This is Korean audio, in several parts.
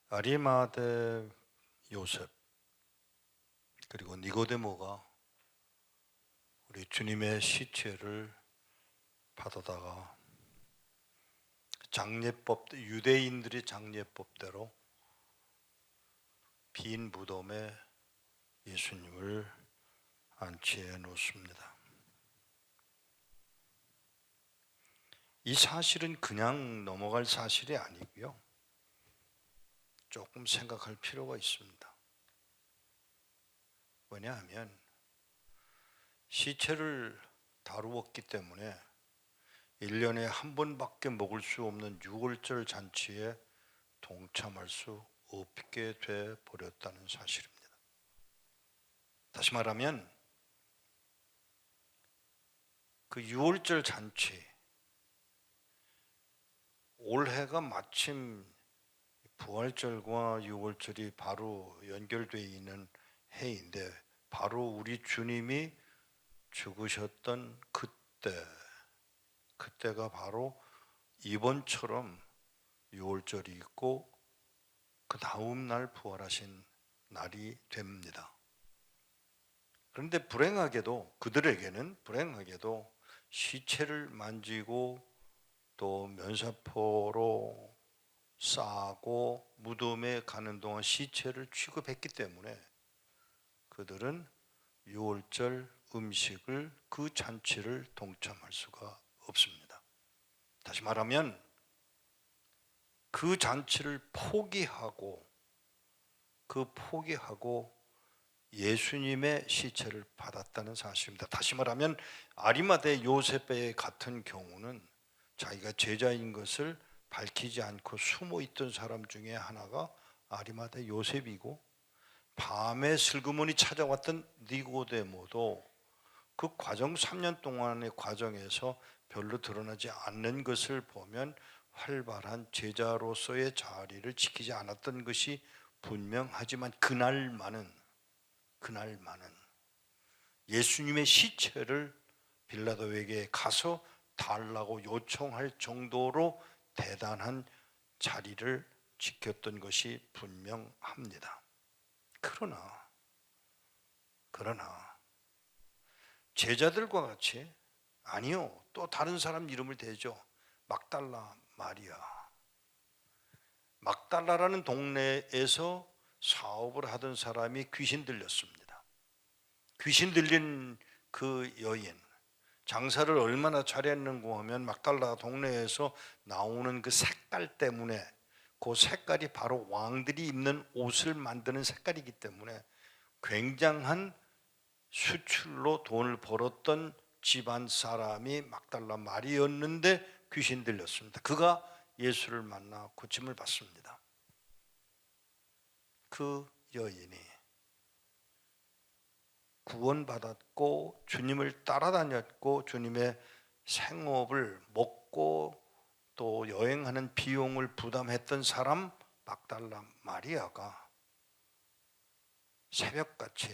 아리마대 요셉 그리고 니고데모가 우리 주님의 시체를 받아다가 장례법, 유대인들의 장례법대로 빈 무덤에 예수님을 안치해 놓습니다. 이 사실은 그냥 넘어갈 사실이 아니고요. 조금 생각할 필요가 있습니다. 왜냐하면 시체를 다루었기 때문에 1년에 한 번밖에 먹을 수 없는 유월절 잔치에 동참할 수 없게 돼 버렸다는 사실입니다. 다시 말하면 그 유월절 잔치, 올해가 마침 부활절과 유월절이 바로 연결되어 있는 해인데 바로 우리 주님이 죽으셨던 그때가 바로 이번처럼 유월절이 있고 그 다음 날 부활하신 날이 됩니다. 그런데 그들에게는 불행하게도 시체를 만지고 또 면사포로 싸고 무덤에 가는 동안 시체를 취급했기 때문에 그들은 유월절 음식을 그 잔치를 동참할 수가 없습니다. 다시 말하면 그 잔치를 포기하고 예수님의 시체를 받았다는 사실입니다. 다시 말하면 아리마대 요셉의 같은 경우는 자기가 제자인 것을 밝히지 않고 숨어 있던 사람 중에 하나가 아리마대 요셉이고 밤에 슬그머니 찾아왔던 니고데모도 그 과정 3년 동안의 과정에서 별로 드러나지 않는 것을 보면 활발한 제자로서의 자리를 지키지 않았던 것이 분명하지만 그날만은 예수님의 시체를 빌라도에게 가서 달라고 요청할 정도로 대단한 자리를 지켰던 것이 분명합니다. 그러나 제자들과 같이 아니요, 또 다른 사람 이름을 대죠. 막달라 마리아. 막달라라는 동네에서 사업을 하던 사람이 귀신 들렸습니다. 귀신 들린 그 여인, 장사를 얼마나 잘했는고 하면 막달라 동네에서 나오는 그 색깔 때문에, 그 색깔이 바로 왕들이 입는 옷을 만드는 색깔이기 때문에 굉장한 수출로 돈을 벌었던 집안 사람이 막달라 마리였는데 귀신 들렸습니다. 그가 예수를 만나 고침을 받습니다. 그 여인이 구원받았고 주님을 따라다녔고 주님의 생업을 먹고 또 여행하는 비용을 부담했던 사람 막달라 마리아가 새벽같이,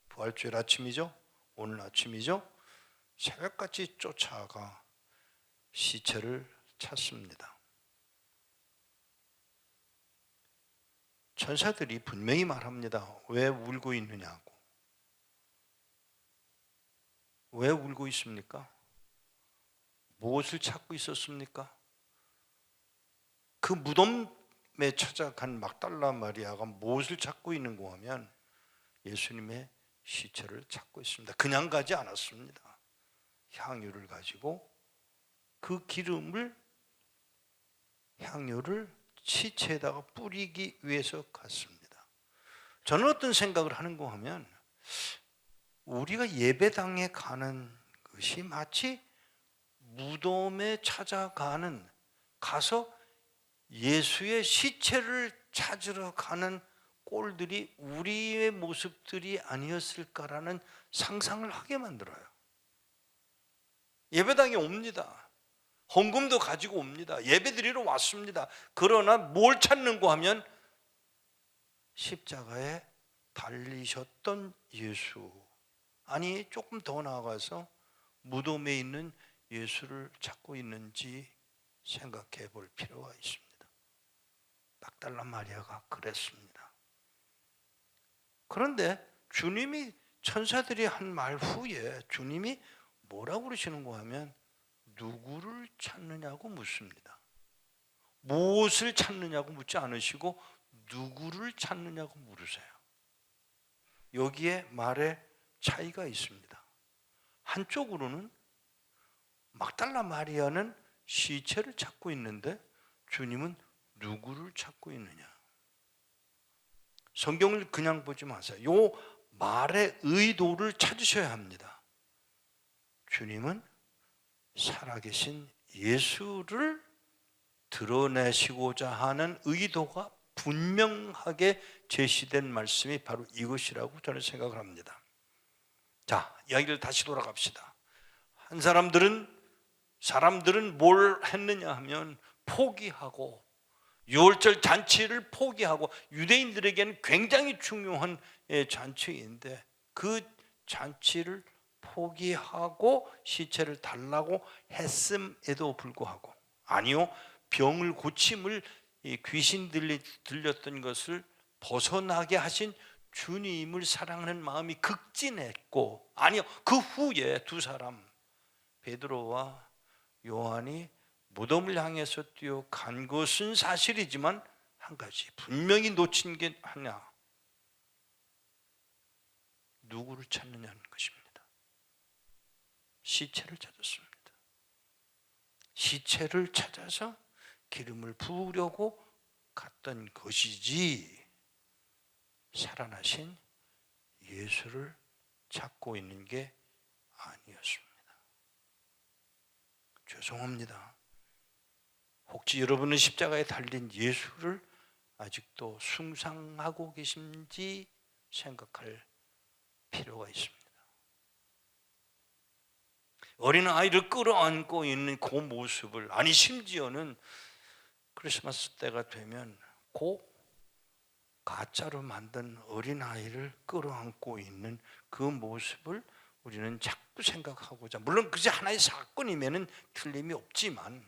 부활주일 아침이죠? 오늘 아침이죠? 새벽같이 쫓아가 시체를 찾습니다. 천사들이 분명히 말합니다. 왜 울고 있느냐고. 왜 울고 있습니까? 무엇을 찾고 있었습니까? 그 무덤에 찾아간 막달라 마리아가 무엇을 찾고 있는가 하면 예수님의 시체를 찾고 있습니다. 그냥 가지 않았습니다. 향유를 가지고 그 향유를 시체에다가 뿌리기 위해서 갔습니다. 저는 어떤 생각을 하는가 하면 우리가 예배당에 가는 것이 마치 무덤에 가서 예수의 시체를 찾으러 가는 꼴들이 우리의 모습들이 아니었을까라는 상상을 하게 만들어요. 예배당에 옵니다. 헌금도 가지고 옵니다. 예배드리러 왔습니다. 그러나 뭘 찾는고 하면 십자가에 달리셨던 예수, 아니 조금 더 나아가서 무덤에 있는 예수를 찾고 있는지 생각해 볼 필요가 있습니다. 막달라 마리아가 그랬습니다. 그런데 주님이 천사들이 한 말 후에 주님이 뭐라고 그러시는가 하면 누구를 찾느냐고 묻습니다. 무엇을 찾느냐고 묻지 않으시고 누구를 찾느냐고 물으세요. 여기에 말에 차이가 있습니다. 한쪽으로는 막달라 마리아는 시체를 찾고 있는데 주님은 누구를 찾고 있느냐. 성경을 그냥 보지 마세요. 요 말의 의도를 찾으셔야 합니다. 주님은 살아계신 예수를 드러내시고자 하는 의도가 분명하게 제시된 말씀이 바로 이것이라고 저는 생각을 합니다. 자, 이야기를 다시 돌아갑시다. 사람들은 뭘 했느냐 하면 포기하고 유월절 잔치를 포기하고 유대인들에게는 굉장히 중요한 잔치인데 그 잔치를 포기하고 시체를 달라고 했음에도 불구하고 아니요, 병을 고침을 귀신 들렸던 것을 벗어나게 하신 주님을 사랑하는 마음이 극진했고 아니요, 그 후에 두 사람 베드로와 요한이 무덤을 향해서 뛰어간 것은 사실이지만 한 가지 분명히 놓친 게 하나, 누구를 찾느냐는 것입니다. 시체를 찾았습니다. 시체를 찾아서 기름을 부으려고 갔던 것이지 살아나신 예수를 찾고 있는 게 아니었습니다. 죄송합니다. 혹시 여러분은 십자가에 달린 예수를 아직도 숭상하고 계신지 생각할 필요가 있습니다. 어린아이를 끌어안고 있는 그 모습을, 아니 심지어는 크리스마스 때가 되면 그 가짜로 만든 어린아이를 끌어안고 있는 그 모습을 우리는 자꾸 생각하고자, 물론 그게 하나의 사건이면 틀림이 없지만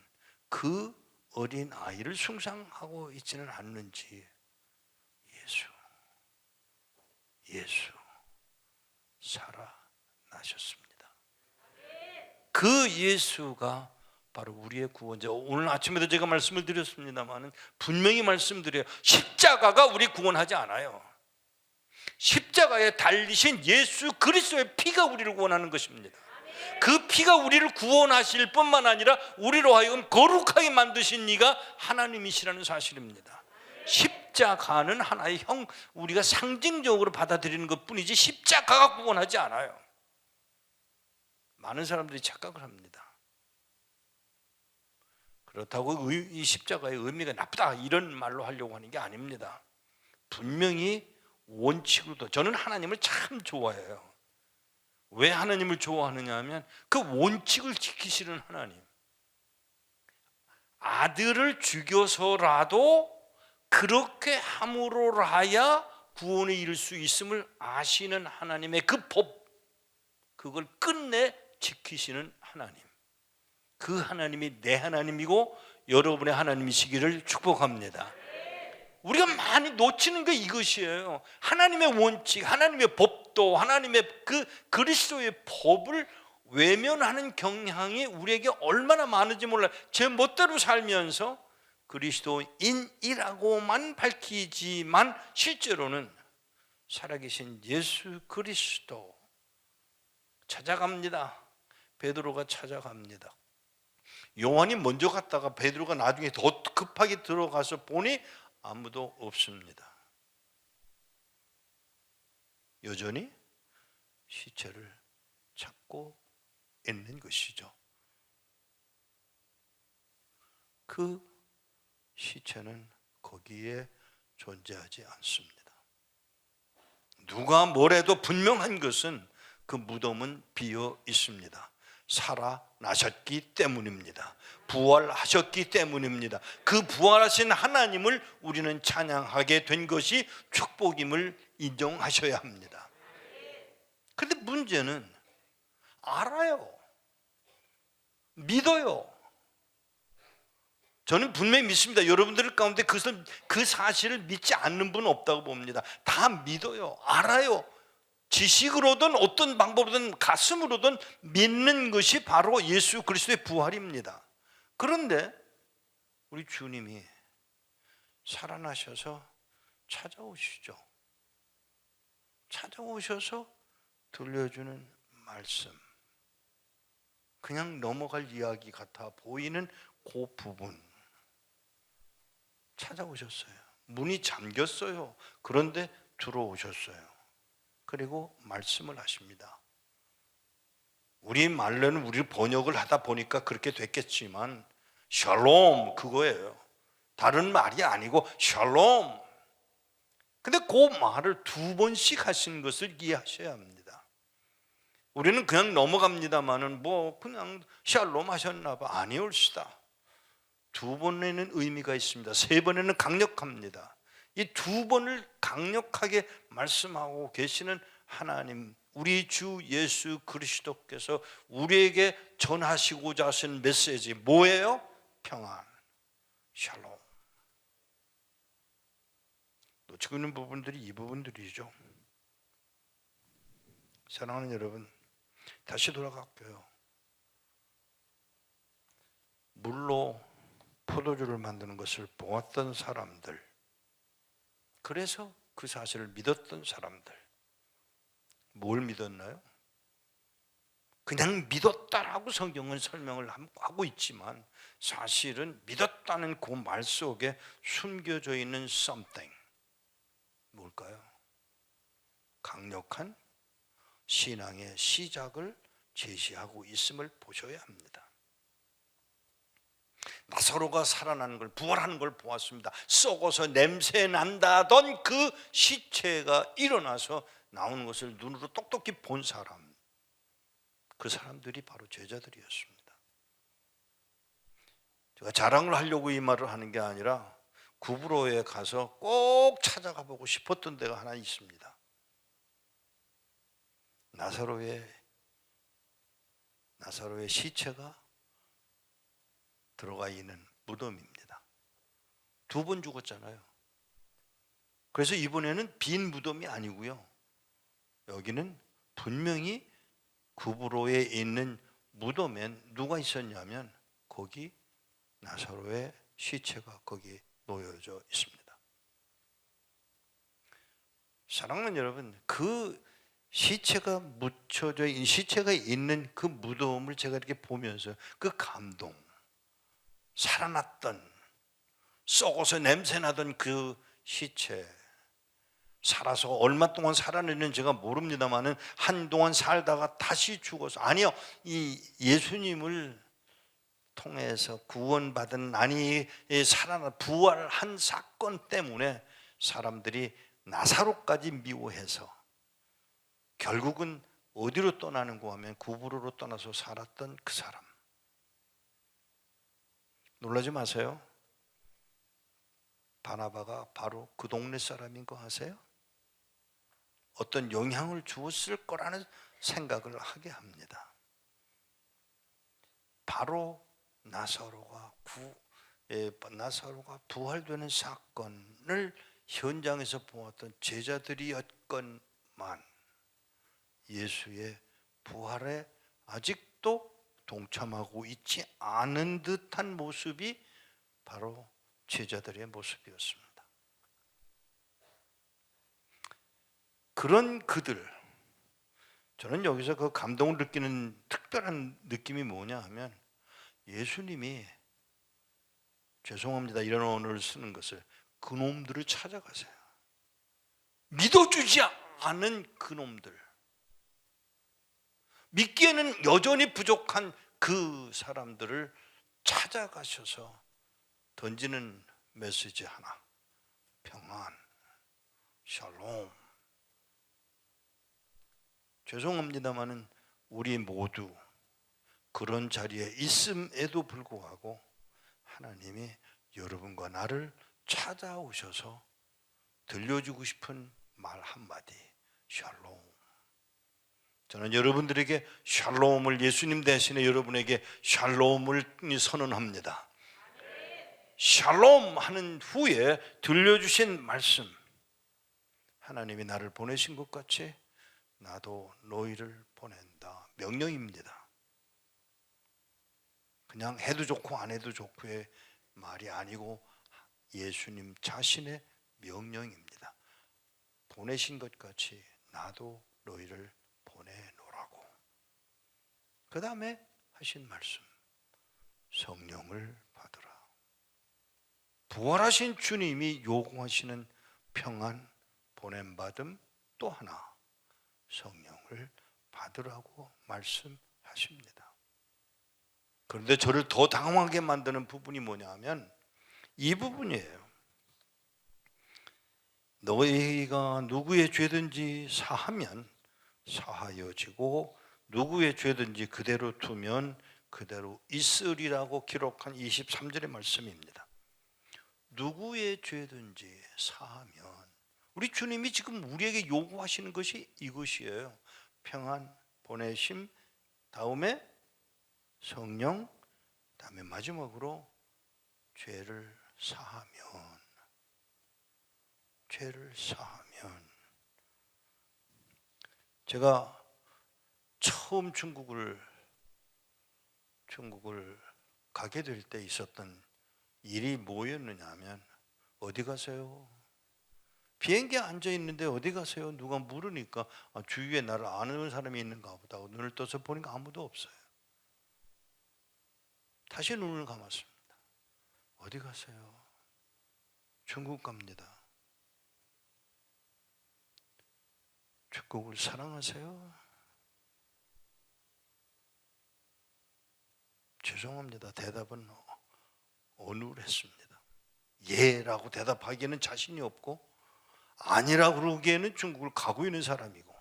그 어린아이를 숭상하고 있지는 않는지. 예수 살아나셨습니다. 그 예수가 바로 우리의 구원자. 오늘 아침에도 제가 말씀을 드렸습니다만 분명히 말씀드려요. 십자가가 우리 구원하지 않아요. 십자가에 달리신 예수 그리스도의 피가 우리를 구원하는 것입니다. 그 피가 우리를 구원하실 뿐만 아니라 우리로 하여금 거룩하게 만드신 이가 하나님이시라는 사실입니다. 십자가는 하나의 우리가 상징적으로 받아들이는 것뿐이지 십자가가 구원하지 않아요. 많은 사람들이 착각을 합니다. 그렇다고 이 십자가의 의미가 나쁘다 이런 말로 하려고 하는 게 아닙니다. 분명히 원칙으로도 저는 하나님을 참 좋아해요. 왜 하나님을 좋아하느냐 하면 그 원칙을 지키시는 하나님, 아들을 죽여서라도 그렇게 함으로라야 구원에 이를 수 있음을 아시는 하나님의 그 법, 그걸 끝내 지키시는 하나님, 그 하나님이 내 하나님이고 여러분의 하나님이시기를 축복합니다. 우리가 많이 놓치는 게 이것이에요. 하나님의 원칙, 하나님의 법도, 하나님의 그 그리스도의 법을 외면하는 경향이 우리에게 얼마나 많은지 몰라요. 제 멋대로 살면서 그리스도인이라고만 밝히지만 실제로는 살아계신 예수 그리스도 찾아갑니다. 베드로가 찾아갑니다. 요한이 먼저 갔다가 베드로가 나중에 더 급하게 들어가서 보니 아무도 없습니다. 여전히 시체를 찾고 있는 것이죠. 그 시체는 거기에 존재하지 않습니다. 누가 뭐래도 분명한 것은 그 무덤은 비어 있습니다. 살아나셨기 때문입니다. 부활하셨기 때문입니다. 그 부활하신 하나님을 우리는 찬양하게 된 것이 축복임을 인정하셔야 합니다. 그런데 문제는 알아요, 믿어요. 저는 분명히 믿습니다. 여러분들 가운데 그 사실을 믿지 않는 분은 없다고 봅니다. 다 믿어요. 알아요. 지식으로든 어떤 방법으로든 가슴으로든 믿는 것이 바로 예수 그리스도의 부활입니다. 그런데 우리 주님이 살아나셔서 찾아오시죠. 찾아오셔서 들려주는 말씀, 그냥 넘어갈 이야기 같아 보이는 그 부분 찾아오셨어요. 문이 잠겼어요. 그런데 들어오셨어요. 그리고 말씀을 하십니다. 우리 말로는 우리 번역을 하다 보니까 그렇게 됐겠지만 샬롬 그거예요. 다른 말이 아니고 샬롬. 근데 그 말을 2번씩 하신 것을 이해하셔야 합니다. 우리는 그냥 넘어갑니다만은 뭐 그냥 샬롬 하셨나 봐. 아니올시다. 2번에는 의미가 있습니다. 3번에는 강력합니다. 이 2번을 강력하게 말씀하고 계시는 하나님, 우리 주 예수 그리스도께서 우리에게 전하시고자 하신 메시지 뭐예요? 평안, 샬롬. 놓치고 있는 부분들이 이 부분들이죠. 사랑하는 여러분, 다시 돌아갈게요. 물로 포도주를 만드는 것을 보았던 사람들, 그래서 그 사실을 믿었던 사람들, 뭘 믿었나요? 그냥 믿었다라고 성경은 설명을 하고 있지만 사실은 믿었다는 그 말 속에 숨겨져 있는 something, 뭘까요? 강력한 신앙의 시작을 제시하고 있음을 보셔야 합니다. 나사로가 살아나는 걸, 부활하는 걸 보았습니다. 썩어서 냄새 난다던 그 시체가 일어나서 나오는 것을 눈으로 똑똑히 본 사람, 그 사람들이 바로 제자들이었습니다. 제가 자랑을 하려고 이 말을 하는 게 아니라 구브로에 가서 꼭 찾아가 보고 싶었던 데가 하나 있습니다. 나사로의 시체가 들어가 있는 무덤입니다. 2번 죽었잖아요. 그래서 이번에는 빈 무덤이 아니고요, 여기는 분명히 구브로에 있는 무덤엔 누가 있었냐면 거기 나사로의 시체가 거기 놓여져 있습니다. 사랑하는 여러분, 그 시체가 묻혀져 있는, 시체가 있는 그 무덤을 제가 이렇게 보면서 그 감동, 살아났던, 썩어서 냄새나던 그 시체, 살아서 얼마 동안 살아내는 제가 모릅니다만은 한동안 살다가 다시 죽어서, 아니요, 이 예수님을 통해서 구원받은, 아니 살아나 부활한 사건 때문에 사람들이 나사로까지 미워해서 결국은 어디로 떠나는가 하면 구브로로 떠나서 살았던 그 사람. 놀라지 마세요. 바나바가 바로 그 동네 사람인 거 아세요? 어떤 영향을 주었을 거라는 생각을 하게 합니다. 바로 나사로가 부활되는 사건을 현장에서 보았던 제자들이었건만 예수의 부활에 아직도 동참하고 있지 않은 듯한 모습이 바로 제자들의 모습이었습니다. 그런 그들, 저는 여기서 그 감동을 느끼는 특별한 느낌이 뭐냐 하면, 예수님이, 죄송합니다 이런 언어를 쓰는 것을, 그놈들을 찾아가세요. 믿어주지 않은 그놈들, 믿기에는 여전히 부족한 그 사람들을 찾아가셔서 던지는 메시지 하나, 평안, 샬롬. 죄송합니다마는 우리 모두 그런 자리에 있음에도 불구하고 하나님이 여러분과 나를 찾아오셔서 들려주고 싶은 말 한마디, 샬롬. 저는 여러분들에게 샬롬을, 예수님 대신에 여러분에게 샬롬을 선언합니다. 샬롬 하는 후에 들려주신 말씀, 하나님이 나를 보내신 것 같이 나도 너희를 보낸다. 명령입니다. 그냥 해도 좋고 안 해도 좋고의 말이 아니고 예수님 자신의 명령입니다. 보내신 것 같이 나도 너희를 보내노라고. 그 다음에 하신 말씀, 성령을 받으라. 부활하신 주님이 요구하시는 평안, 보냄받음, 또 하나 성령을 받으라고 말씀하십니다. 그런데 저를 더 당황하게 만드는 부분이 뭐냐 하면 이 부분이에요. 너희가 누구의 죄든지 사하면 사하여지고 누구의 죄든지 그대로 두면 그대로 있으리라고 기록한 23절의 말씀입니다. 누구의 죄든지 사하면, 우리 주님이 지금 우리에게 요구하시는 것이 이것이에요. 평안, 보내심, 다음에 성령, 다음에 마지막으로 죄를 사하면. 죄를 사하면. 제가 처음 중국을 가게 될 때 있었던 일이 뭐였느냐 하면, 어디 가세요? 비행기에 앉아 있는데 어디 가세요? 누가 물으니까 주위에 나를 아는 사람이 있는가 보다 하고 눈을 떠서 보니까 아무도 없어요. 다시 눈을 감았습니다. 어디 가세요? 중국 갑니다. 중국을 사랑하세요? 죄송합니다. 대답은 어눌했습니다. 예라고 대답하기에는 자신이 없고 아니라고 그러기에는 중국을 가고 있는 사람이고,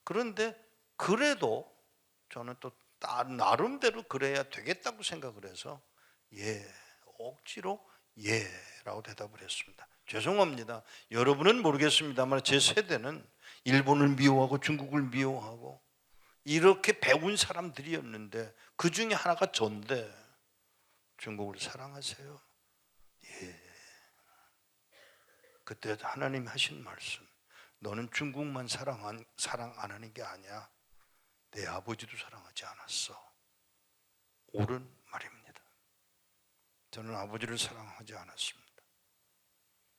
그런데 그래도 저는 또 나름대로 그래야 되겠다고 생각을 해서 억지로 예라고 대답을 했습니다. 죄송합니다. 여러분은 모르겠습니다만 제 세대는 일본을 미워하고 중국을 미워하고 이렇게 배운 사람들이었는데 그 중에 하나가 전데 중국을 사랑하세요? 예. 그때 하나님 하신 말씀, 너는 중국만 사랑 안 하는 게 아니야. 내 아버지도 사랑하지 않았어. 옳은 말입니다. 저는 아버지를 사랑하지 않았습니다.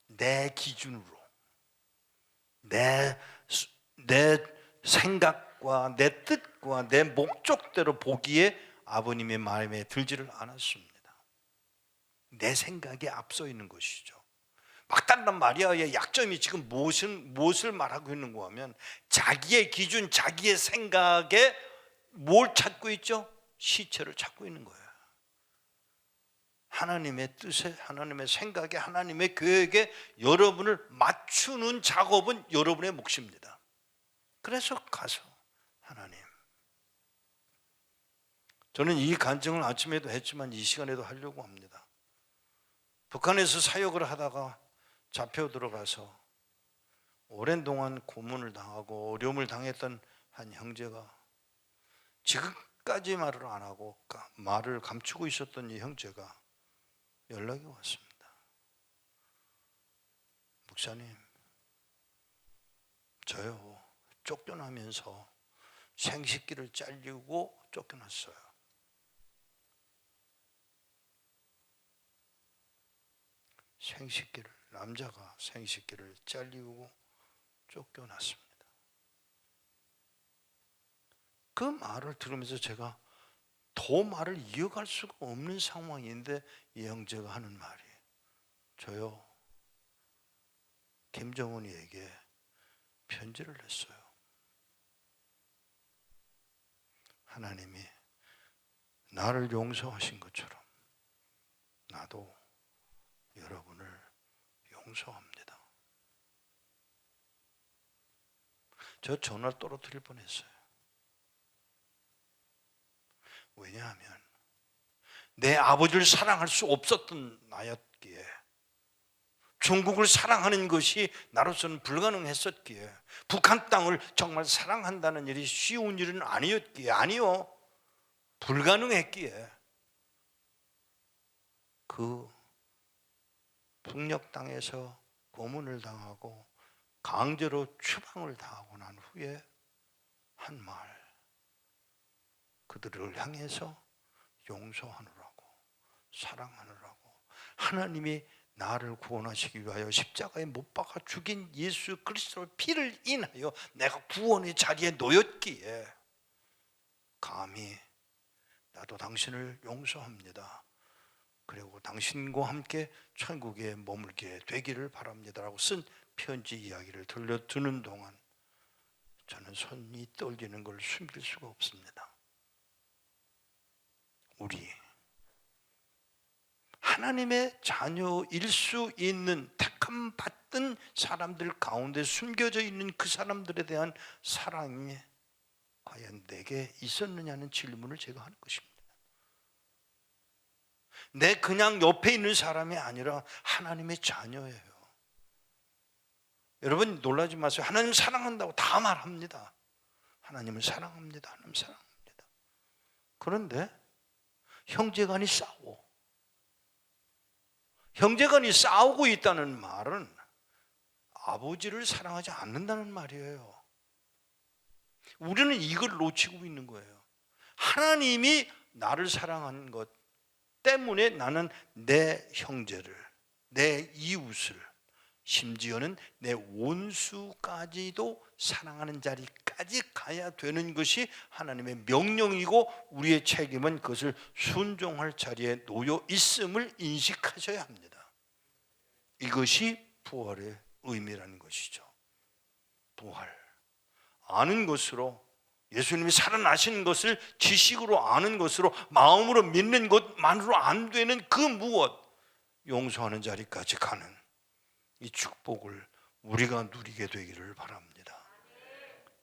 내 기준으로, 내 생각과 내 뜻과 내 목적대로 보기에 아버님의 마음에 들지를 않았습니다. 내 생각에 앞서 있는 것이죠. 막달라 마리아의 약점이 지금 무엇을 말하고 있는가 하면, 자기의 기준, 자기의 생각에 뭘 찾고 있죠? 시체를 찾고 있는 거예요. 하나님의 뜻에, 하나님의 생각에, 하나님의 계획에 여러분을 맞추는 작업은 여러분의 몫입니다. 그래서 가서 하나님, 저는 이 간증을 아침에도 했지만 이 시간에도 하려고 합니다. 북한에서 사역을 하다가 잡혀 들어가서 오랜 동안 고문을 당하고 어려움을 당했던 한 형제가, 지금까지 말을 안 하고 말을 감추고 있었던 이 형제가 연락이 왔습니다. 목사님, 저요 쫓겨나면서 생식기를 잘리고 쫓겨났어요. 남자가 생식기를 잘리고 쫓겨났습니다. 그 말을 들으면서 제가 더 말을 이어갈 수가 없는 상황인데 이 형제가 하는 말이, 저요 김정은이에게 편지를 냈어요. 하나님이 나를 용서하신 것처럼 나도 여러분을 용서합니다. 저 전화를 떨어뜨릴 뻔했어요. 왜냐하면 내 아버지를 사랑할 수 없었던 나였기에, 중국을 사랑하는 것이 나로서는 불가능했었기에, 북한 땅을 정말 사랑한다는 일이 쉬운 일은 아니었기에, 불가능했기에 그 북녘 땅에서 고문을 당하고 강제로 추방을 당하고 난 후에 한 말, 그들을 향해서 용서하느라고, 사랑하느라고, 하나님이 나를 구원하시기 위하여 십자가에 못 박아 죽인 예수 그리스도의 피를 인하여 내가 구원의 자리에 놓였기에 감히 나도 당신을 용서합니다. 그리고 당신과 함께 천국에 머물게 되기를 바랍니다라고 쓴 편지 이야기를 들려드는 동안 저는 손이 떨리는 걸 숨길 수가 없습니다. 우리 하나님의 자녀일 수 있는 택함 받던 사람들 가운데 숨겨져 있는 그 사람들에 대한 사랑이 과연 내게 있었느냐는 질문을 제가 하는 것입니다. 내 그냥 옆에 있는 사람이 아니라 하나님의 자녀예요. 여러분 놀라지 마세요. 하나님 사랑한다고 다 말합니다. 하나님을 사랑합니다. 하나님 사랑합니다. 그런데 형제간이 싸워. 형제간이 싸우고 있다는 말은 아버지를 사랑하지 않는다는 말이에요. 우리는 이걸 놓치고 있는 거예요. 하나님이 나를 사랑한 것 때문에 나는 내 형제를, 내 이웃을, 심지어는 내 원수까지도 사랑하는 자리까지 가야 되는 것이 하나님의 명령이고 우리의 책임은 그것을 순종할 자리에 놓여 있음을 인식하셔야 합니다. 이것이 부활의 의미라는 것이죠. 부활, 아는 것으로, 예수님이 살아나신 것을 지식으로 아는 것으로, 마음으로 믿는 것만으로 안 되는 그 무엇, 용서하는 자리까지 가는 이 축복을 우리가 누리게 되기를 바랍니다.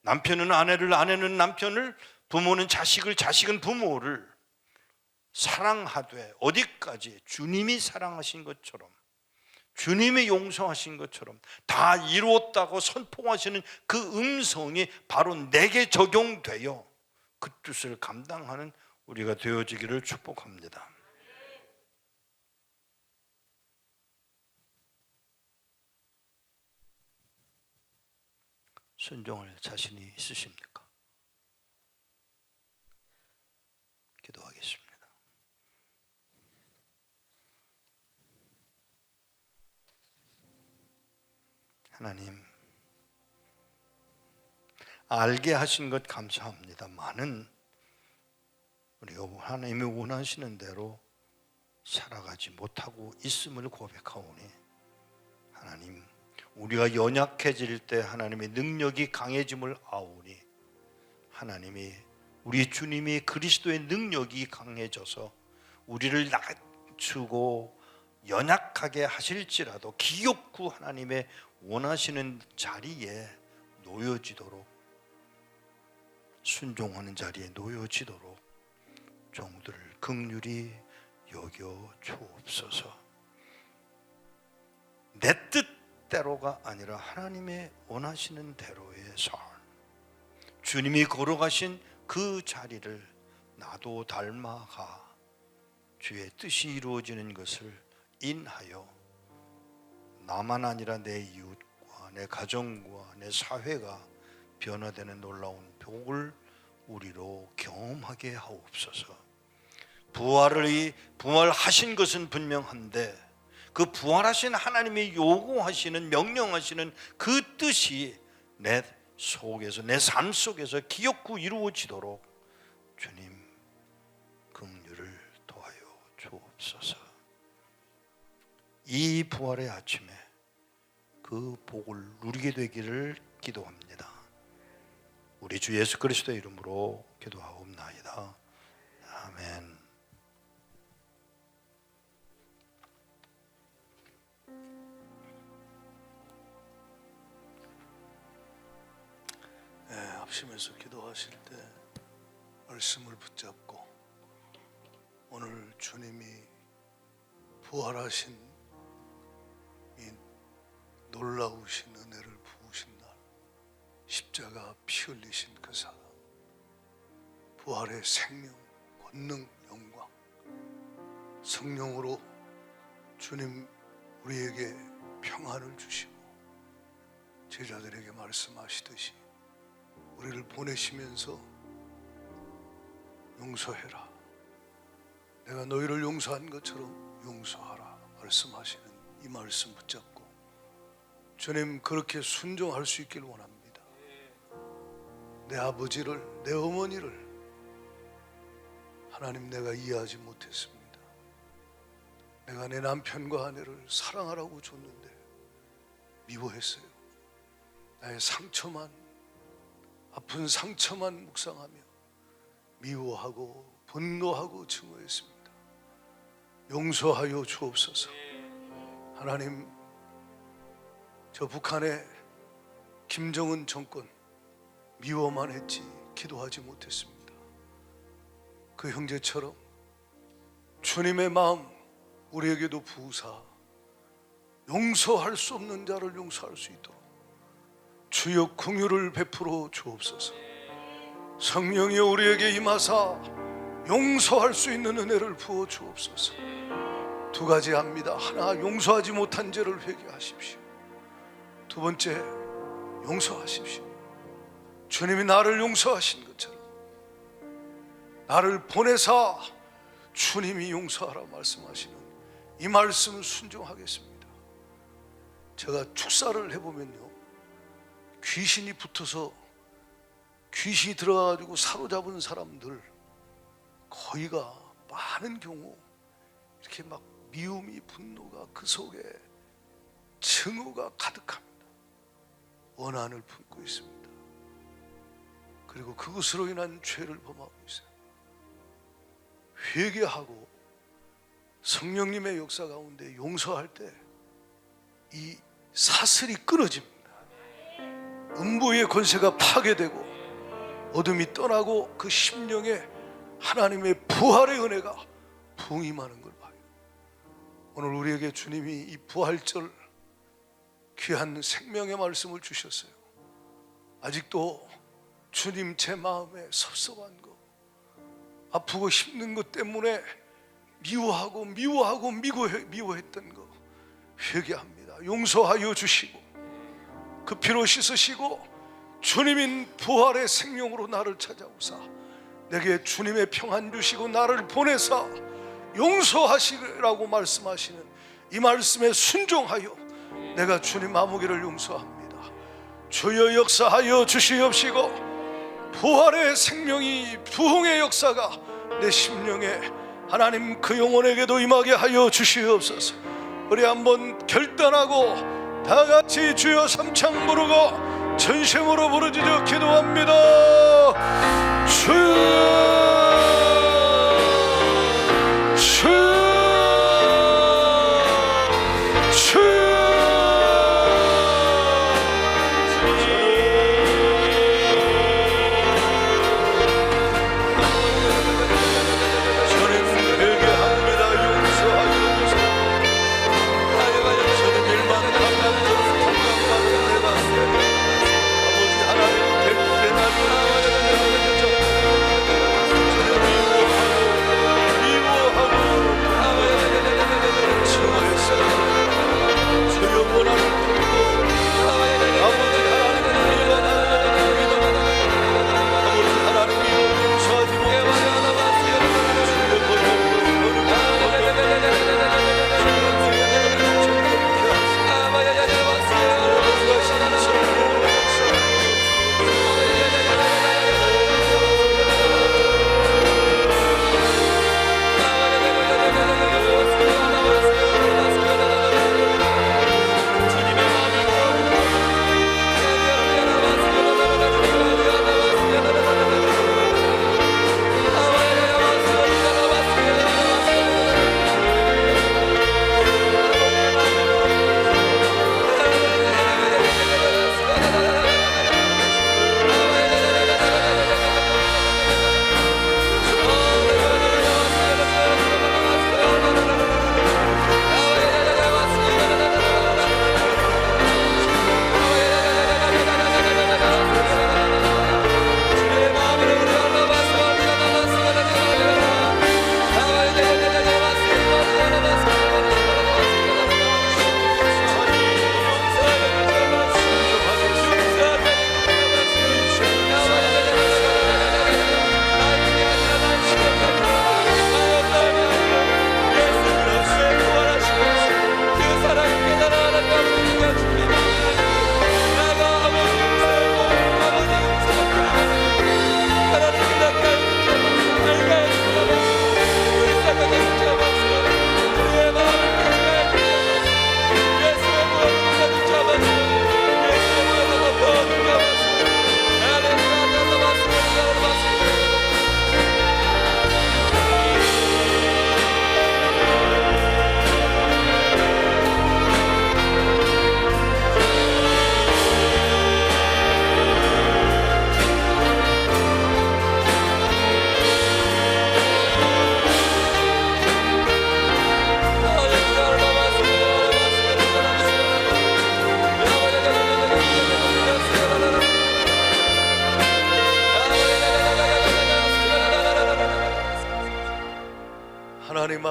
남편은 아내를, 아내는 남편을, 부모는 자식을, 자식은 부모를 사랑하되 어디까지 주님이 사랑하신 것처럼, 주님이 용서하신 것처럼 다 이루었다고 선포하시는 그 음성이 바로 내게 적용되어 그 뜻을 감당하는 우리가 되어지기를 축복합니다. 순종할 자신이 있으십니까? 기도하겠습니다. 하나님, 알게 하신 것 감사합니다만은 우리가 하나님이 원하시는 대로 살아가지 못하고 있음을 고백하오니, 하나님, 우리가 연약해질 때 하나님의 능력이 강해짐을 아오니, 하나님이, 우리 주님이 그리스도의 능력이 강해져서 우리를 낮추고 연약하게 하실지라도 기어코 하나님의 원하시는 자리에 놓여지도록, 순종하는 자리에 놓여지도록 종들을 긍휼히 여겨 주옵소서. 내 뜻대로가 아니라 하나님의 원하시는 대로의 삶, 주님이 걸어가신 그 자리를 나도 닮아가 주의 뜻이 이루어지는 것을 인하여 나만 아니라 내 이웃과 내 가정과 내 사회가 변화되는 놀라운 복을 우리로 경험하게 하옵소서. 부활하신 것은 분명한데 그 부활하신 하나님이 요구하시는, 명령하시는 그 뜻이 내 속에서, 내 삶 속에서 기어코 이루어지도록 주님 긍휼을 도와요 주옵소서. 이 부활의 아침에 그 복을 누리게 되기를 기도합니다. 우리 주 예수 그리스도의 이름으로 기도하옵나이다. 아멘. 합심해서 기도하실 때 말씀을 붙잡고 오늘 주님이 부활하신 이 놀라우신 은혜를 부으신 날, 십자가 피 흘리신 그 사람, 부활의 생명, 권능, 영광, 성령으로 주님 우리에게 평안을 주시고 제자들에게 말씀하시듯이 우리를 보내시면서 용서해라, 내가 너희를 용서한 것처럼 용서하라 말씀하시는 이 말씀 붙잡고 주님 그렇게 순종할 수 있길 원합니다. 내 아버지를, 내 어머니를 하나님 내가 이해하지 못했습니다. 내가 내 남편과 아내를 사랑하라고 줬는데 미워했어요. 나의 상처만, 아픈 상처만 묵상하며 미워하고 분노하고 증오했습니다. 용서하여 주옵소서. 하나님, 저 북한의 김정은 정권 미워만 했지 기도하지 못했습니다. 그 형제처럼 주님의 마음 우리에게도 부으사 용서할 수 없는 자를 용서할 수 있도록 주여 긍휼을 베풀어 주옵소서. 성령이 우리에게 임하사 용서할 수 있는 은혜를 부어 주옵소서. 두 가지 합니다. 하나, 용서하지 못한 죄를 회개하십시오. 두 번째, 용서하십시오. 주님이 나를 용서하신 것처럼 나를 보내사 주님이 용서하라 말씀하시는 이 말씀 순종하겠습니다. 제가 축사를 해보면요, 귀신이 붙어서 귀신이 들어가가지고 사로잡은 사람들 거의가 많은 경우 이렇게 막 미움이, 분노가 그 속에 증오가 가득합니다. 원한을 품고 있습니다. 그리고 그것으로 인한 죄를 범하고 있어요. 회개하고 성령님의 역사 가운데 용서할 때 이 사슬이 끊어집니다. 음부의 권세가 파괴되고 어둠이 떠나고 그 심령에 하나님의 부활의 은혜가 부응임하는 걸 봐요. 오늘 우리에게 주님이 이 부활절 귀한 생명의 말씀을 주셨어요. 아직도 주님 제 마음에 섭섭한 거, 아프고 힘든 것 때문에 미워했던 거 회개합니다. 용서하여 주시고 그 피로 씻으시고 주님인 부활의 생명으로 나를 찾아오사 내게 주님의 평안 주시고 나를 보내사 용서하시라고 말씀하시는 이 말씀에 순종하여 내가 주님 아무개를 용서합니다. 주여 역사하여 주시옵시고 부활의 생명이, 부흥의 역사가 내 심령에 하나님 그 영혼에게도 임하게 하여 주시옵소서. 우리 한번 결단하고 다 같이 주여 삼창 부르고 전심으로 부르짖어 기도합니다.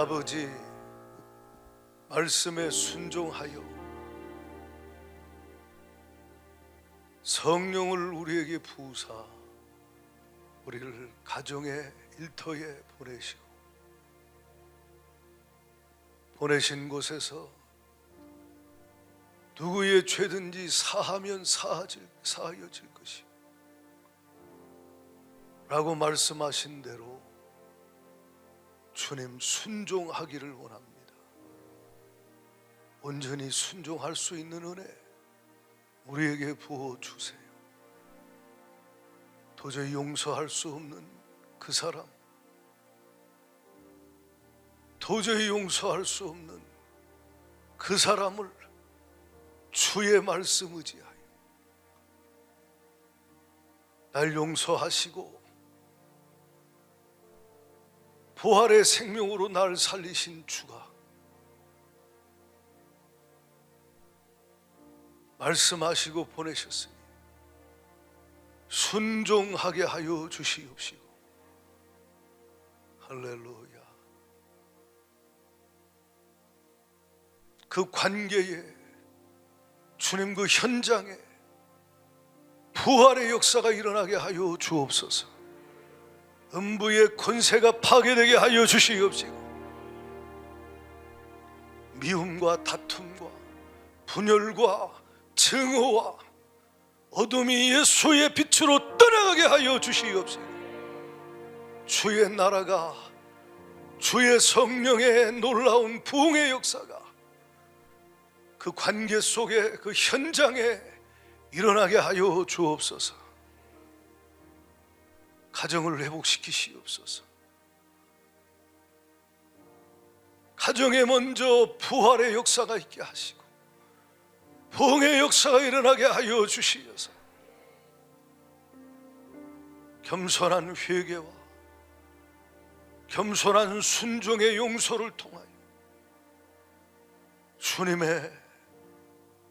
아버지, 말씀에 순종하여 성령을 우리에게 부으사 우리를 가정의 일터에 보내시고 보내신 곳에서 누구의 죄든지 사하면 사하여질 것이 라고 말씀하신 대로 주님 순종하기를 원합니다. 온전히 순종할 수 있는 은혜 우리에게 부어주세요. 도저히 용서할 수 없는 그 사람, 도저히 용서할 수 없는 그 사람을 주의 말씀 의지하여 날 용서하시고 부활의 생명으로 날 살리신 주가 말씀하시고 보내셨으니 순종하게 하여 주시옵시고. 할렐루야. 그 관계에 주님 그 현장에 부활의 역사가 일어나게 하여 주옵소서. 음부의 권세가 파괴되게 하여 주시옵시고, 미움과 다툼과 분열과 증오와 어둠이 예수의 빛으로 떠나가게 하여 주시옵시고, 주의 나라가, 주의 성령의 놀라운 부흥의 역사가 그 관계 속에, 그 현장에 일어나게 하여 주옵소서. 가정을 회복시키시옵소서. 가정에 먼저 부활의 역사가 있게 하시고 부흥의 역사가 일어나게 하여 주시어서 겸손한 회개와 겸손한 순종의 용서를 통하여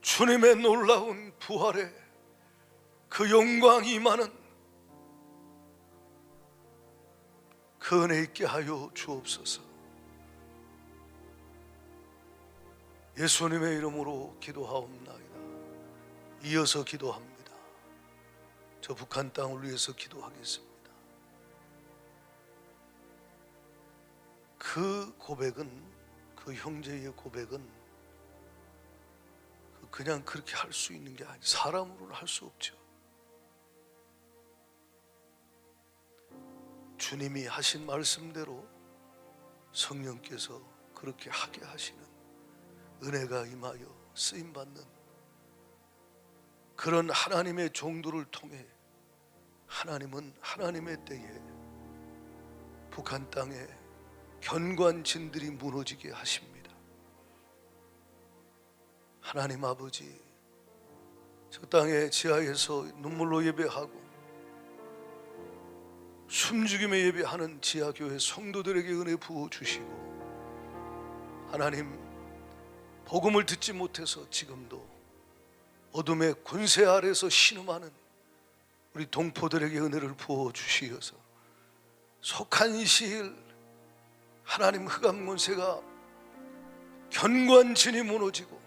주님의 놀라운 부활의 그 영광이 임하는 그 은혜 있게 하여 주옵소서. 예수님의 이름으로 기도하옵나이다. 이어서 기도합니다. 저 북한 땅을 위해서 기도하겠습니다. 그 고백은, 그 형제의 고백은 그냥 그렇게 할 수 있는 게 아니에요. 사람으로는 할 수 없죠. 주님이 하신 말씀대로 성령께서 그렇게 하게 하시는 은혜가 임하여 쓰임받는 그런 하나님의 종들을 통해 하나님은 하나님의 때에 북한 땅에 견고한진들이 무너지게 하십니다. 하나님 아버지, 저 땅의 지하에서 눈물로 예배하고 숨죽임에 예배하는 지하교회 성도들에게 은혜 부어주시고, 하나님 복음을 듣지 못해서 지금도 어둠의 권세 아래서 신음하는 우리 동포들에게 은혜를 부어주시어서 속한 시일 하나님 흑암 권세가 견고한 진이 무너지고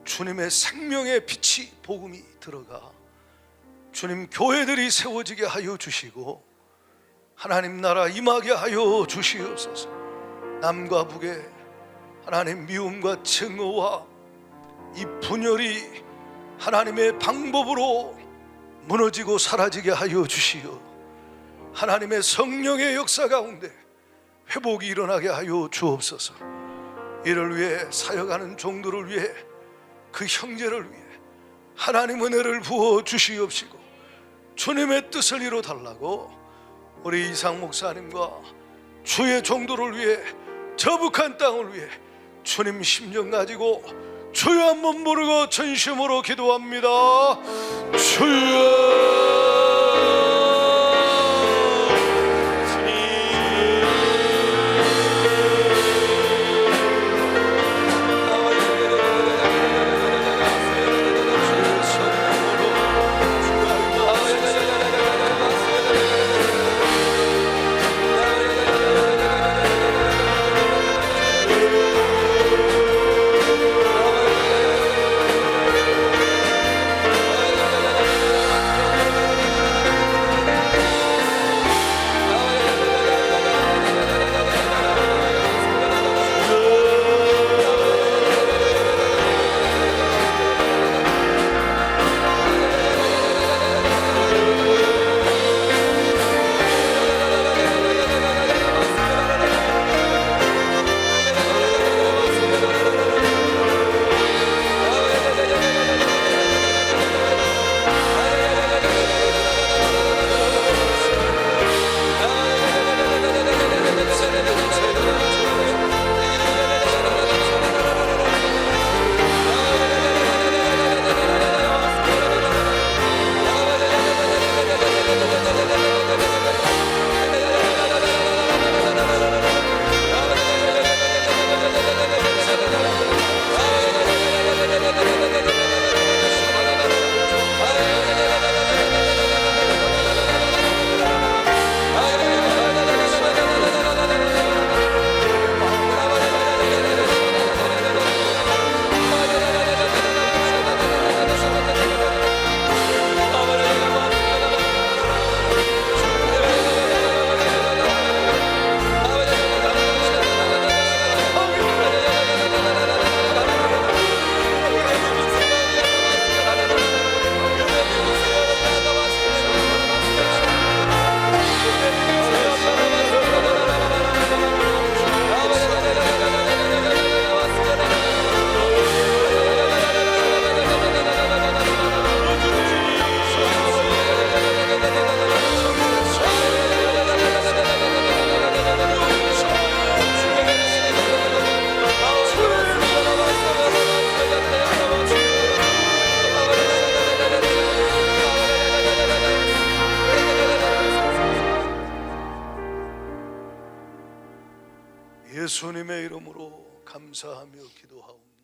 주님의 생명의 빛이 복음이 들어가 주님 교회들이 세워지게 하여 주시고 하나님 나라 임하게 하여 주시옵소서. 남과 북에 하나님 미움과 증오와 이 분열이 하나님의 방법으로 무너지고 사라지게 하여 주시어 하나님의 성령의 역사 가운데 회복이 일어나게 하여 주옵소서. 이를 위해 사역하는 종들을 위해 그 형제를 위해 하나님 은혜를 부어 주시옵시고 주님의 뜻을 이루달라고 우리 이상 목사님과 주의 종들을 위해 저 북한 땅을 위해 주님 심정 가지고 주여 한번 부르고 전심으로 기도합니다. 주여 예수님의 이름으로 감사하며 기도하옵나이다.